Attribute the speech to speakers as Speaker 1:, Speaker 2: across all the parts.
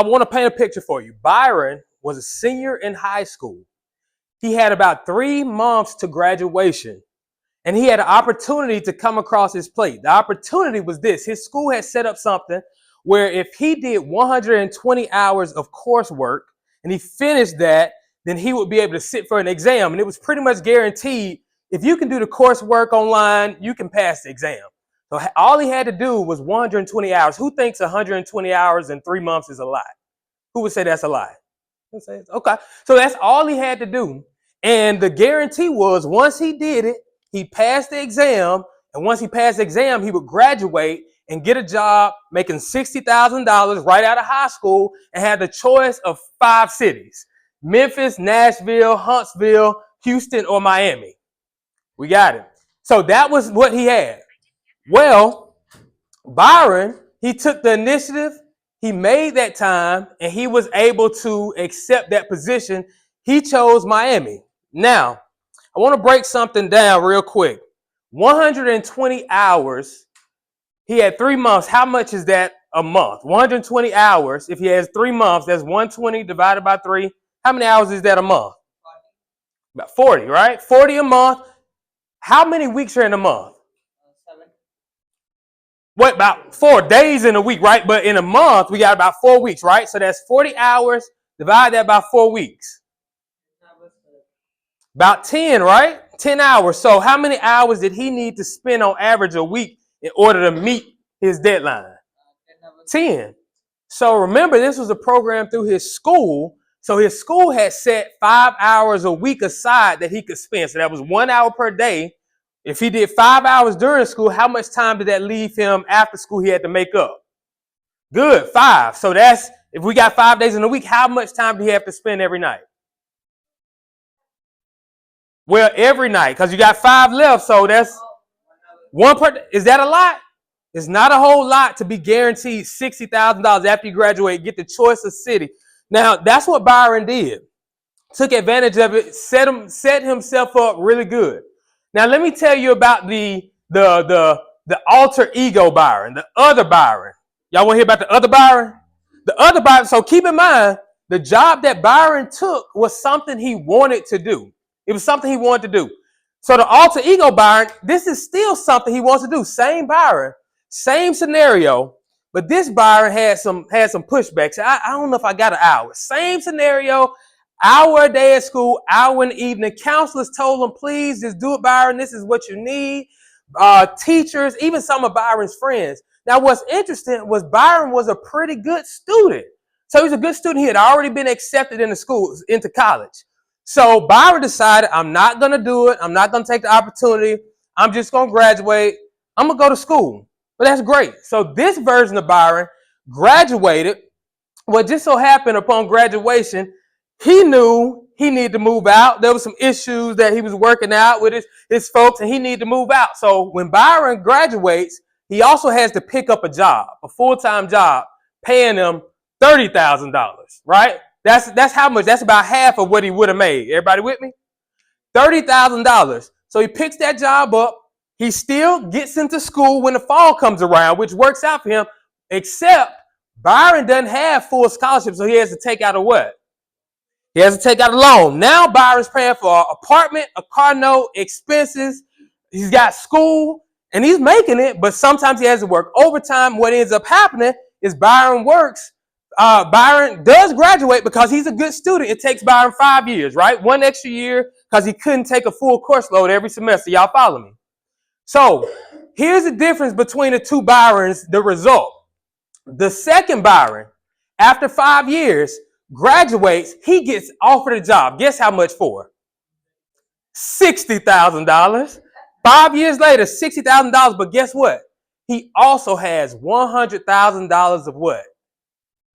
Speaker 1: I want to paint a picture for you. Byron was a senior in high school. He had about 3 months to graduation, and he had an opportunity to come across his plate. The opportunity was this. His school had set up something where if he did 120 hours of coursework and he finished that, then he would be able to sit for an exam. And it was pretty much guaranteed, if you can do the coursework online, you can pass the exam. So all he had to do was 120 hours. Who thinks 120 hours in 3 months is a lie? Who would say that's a lie? Okay. So that's all he had to do. And the guarantee was once he did it, he passed the exam. And once he passed the exam, he would graduate and get a job making $60,000 right out of high school and had the choice of 5 cities: Memphis, Nashville, Huntsville, Houston, or Miami. We got it. So that was what he had. Well, Byron, he took the initiative, he made that time, and he was able to accept that position. He chose Miami. Now, I want to break something down real quick. 120 hours, he had 3 months. How much is that a month? 120 hours, if he has 3 months, that's 120 divided by 3. How many hours is that a month? About 40, right? 40 a month. How many weeks are in a month?
Speaker 2: 7.
Speaker 1: What, about 4 days in a week, right? But in a month, we got about 4 weeks, right? So that's 40 hours. Divide that by 4 weeks. About 10, right? 10 hours. So how many hours did he need to spend on average a week in order to meet his deadline? 10. So remember, this was a program through his school. So his school had set 5 hours a week aside that he could spend. So that was 1 hour per day. If he did 5 hours during school, how much time did that leave him after school he had to make up? Good, 5. So that's, if we got 5 days in a week, how much time do he have to spend every night? Well, every night, because you got 5 left. So that's 1 per day. Is that a lot? It's not a whole lot to be guaranteed $60,000 after you graduate, get the choice of city. Now, that's what Byron did. Took advantage of it, set himself up really good. Now, let me tell you about the alter ego Byron, the other Byron. Y'all want to hear about the other Byron? The other Byron, so keep in mind, the job that Byron took was something he wanted to do. It was something he wanted to do. So the alter ego Byron, this is still something he wants to do. Same Byron, same scenario, but this Byron had some pushbacks. I don't know if I got an hour. Same scenario, hour a day at school, hour in the evening. Counselors told him, please just do it, Byron. This is what you need. Teachers, even some of Byron's friends. Now, what's interesting was Byron was a pretty good student. So he's a good student. He had already been accepted into schools, into college. So Byron decided, I'm not going to do it. I'm not going to take the opportunity. I'm just going to graduate. I'm going to go to school. But that's great. So this version of Byron graduated. What just so happened upon graduation, he knew he needed to move out. There were some issues that he was working out with his folks, and he needed to move out. So when Byron graduates, he also has to pick up a job, a full-time job, paying him $30,000, right? That's how much. That's about half of what he would have made. Everybody with me? $30,000. So he picks that job up. He still gets into school when the fall comes around, which works out for him, except Byron doesn't have full scholarship, so he has to take out a what? He has to take out a loan. Now Byron's paying for an apartment, a car note, expenses. He's got school, and he's making it, but sometimes he has to work overtime. What ends up happening is Byron does graduate because he's a good student. It takes Byron 5 years, right? 1 extra year because he couldn't take a full course load every semester. Y'all follow me? So here's the difference between the two Byrons, the result. The second Byron, after 5 years, graduates, he gets offered a job. Guess how much for? $60,000. 5 years later, $60,000. But guess what? He also has $100,000 of what?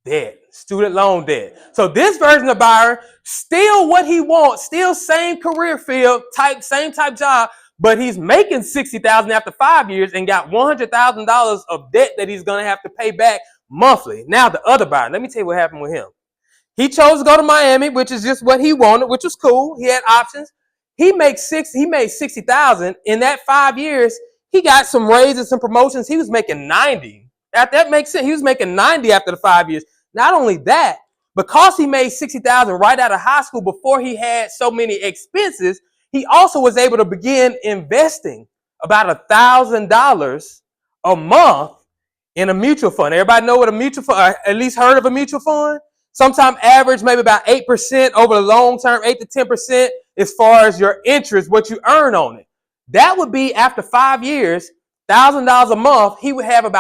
Speaker 1: Debt. Student loan debt. So this version of Byron, still what he wants, still same career field, same type job, but he's making $60,000 after 5 years and got $100,000 of debt that he's going to have to pay back monthly. Now the other Byron, let me tell you what happened with him. He chose to go to Miami, which is just what he wanted, which was cool. He had options. He made $60,000 in that 5 years. He got some raises, some promotions. He was making $90,000. That makes sense. He was making $90,000 after the 5 years. Not only that, because he made $60,000 right out of high school before he had so many expenses, he also was able to begin investing about $1,000 a month in a mutual fund. Everybody know what a mutual fund, at least heard of a mutual fund? Sometimes average maybe about 8% over the long term, 8 to 10% as far as your interest, what you earn on it. That would be after 5 years, $1,000 a month, he would have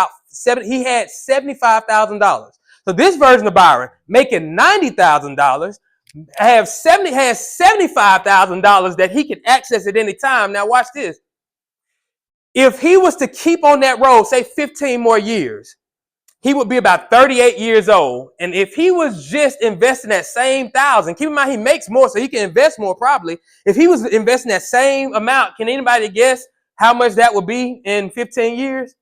Speaker 1: he had $75,000. So this version of Byron, making $90,000, has $75,000 that he can access at any time. Now watch this. If he was to keep on that road, say 15 more years, he would be about 38 years old. And if he was just investing that same thousand, keep in mind he makes more, so he can invest more probably. If he was investing that same amount, can anybody guess how much that would be in 15 years?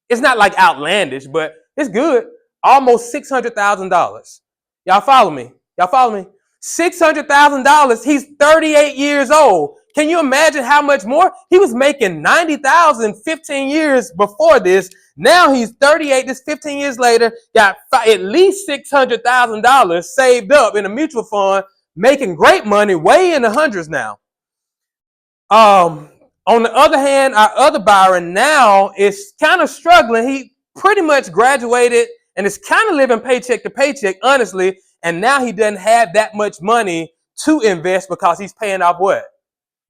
Speaker 1: It's not like outlandish, but it's good. Almost $600,000. Y'all follow me? Y'all follow me? $600,000. He's 38 years old. Can you imagine how much more? He was making $90,000 15 years before this. Now he's 38. This 15 years later, got at least $600,000 saved up in a mutual fund, making great money, way in the hundreds now. On the other hand, our other Byron now is kind of struggling. He pretty much graduated and is kind of living paycheck to paycheck, honestly. And now he doesn't have that much money to invest because he's paying off what?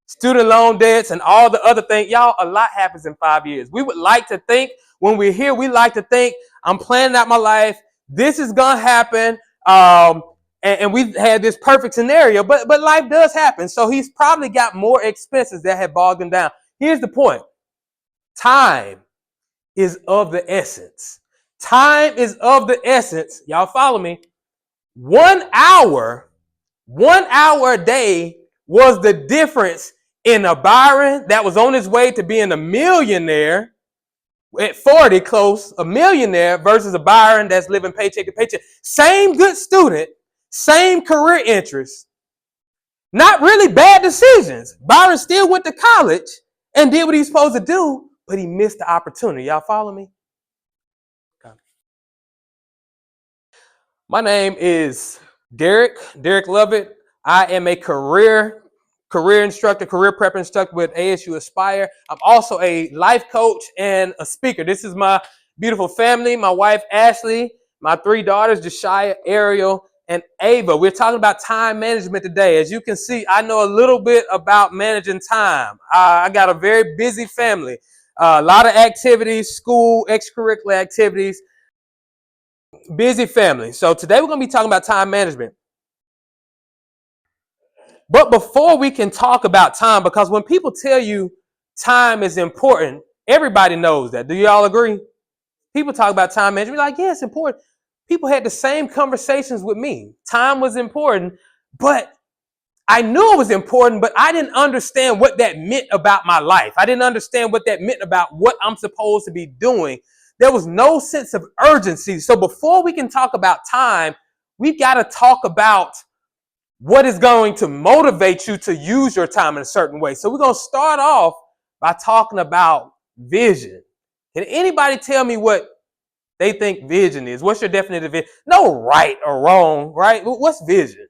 Speaker 1: Student loan debts and all the other things. Y'all, a lot happens in 5 years. We would like to think, when we're here, we like to think, I'm planning out my life. This is going to happen. And we've had this perfect scenario, but life does happen. So he's probably got more expenses that have bogged him down. Here's the point. Time is of the essence. Time is of the essence. Y'all follow me? 1 hour a day was the difference in a Byron that was on his way to being a millionaire at 40, close, a millionaire, versus a Byron that's living paycheck to paycheck. Same good student, same career interests, not really bad decisions. Byron still went to college and did what he's supposed to do, but he missed the opportunity. Y'all follow me? Okay. My name is Derek Lovett. I am a career instructor, career prep instructor with ASU Aspire. I'm also a life coach and a speaker. This is my beautiful family, my wife, Ashley, my 3 daughters, Josiah, Ariel, and Ava. We're talking about time management today. As you can see, I know a little bit about managing time. I got a very busy family, a lot of activities, school, extracurricular activities, busy family. So today we're going to be talking about time management. But before we can talk about time, because when people tell you time is important, everybody knows that. Do you all agree? People talk about time management, like, yeah, it's important. People had the same conversations with me. Time was important, but I knew it was important, but I didn't understand what that meant about my life. I didn't understand what that meant about what I'm supposed to be doing. There was no sense of urgency. So before we can talk about time, we've got to talk about what is going to motivate you to use your time in a certain way. So we're going to start off by talking about vision. Can anybody tell me what they think vision is? What's your definition of vision? No right or wrong, right? What's vision?